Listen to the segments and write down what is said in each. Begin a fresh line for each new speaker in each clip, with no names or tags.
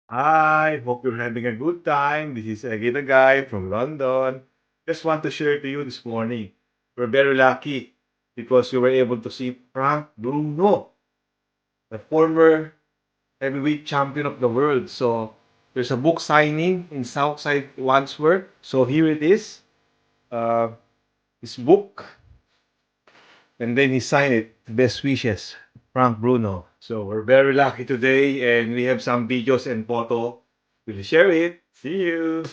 Hi, hope you're having a good time. This is Egi the guy from London. Just want to share to you this morning. We're very lucky because we were able to see Frank Bruno, the former heavyweight champion of the world. So there's a book signing in Southside Wandsworth. So here it is, uh, his book, and then he signed it. Best wishes, Frank Bruno. So we're very lucky today, and we have some videos and photo. We'll share it. See you.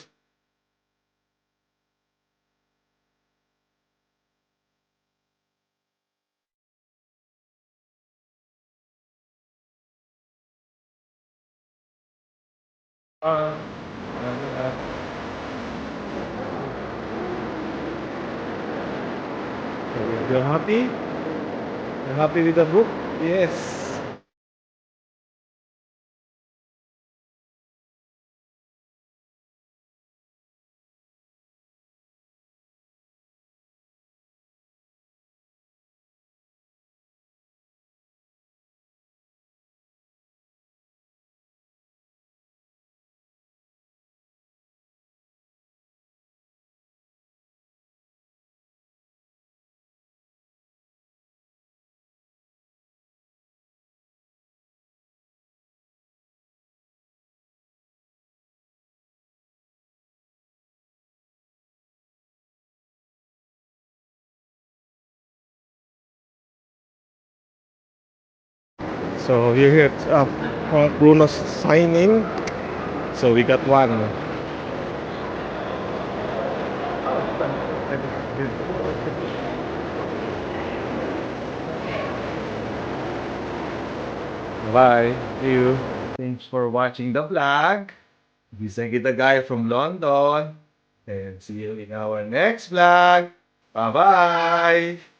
Uh, you're happy? You're happy with the book? Yes. So we're here at Frank Bruno's signing. So we got one. Bye. See you. Thanks for watching the vlog. This is the guy from London. And see you in our next vlog. Bye-bye.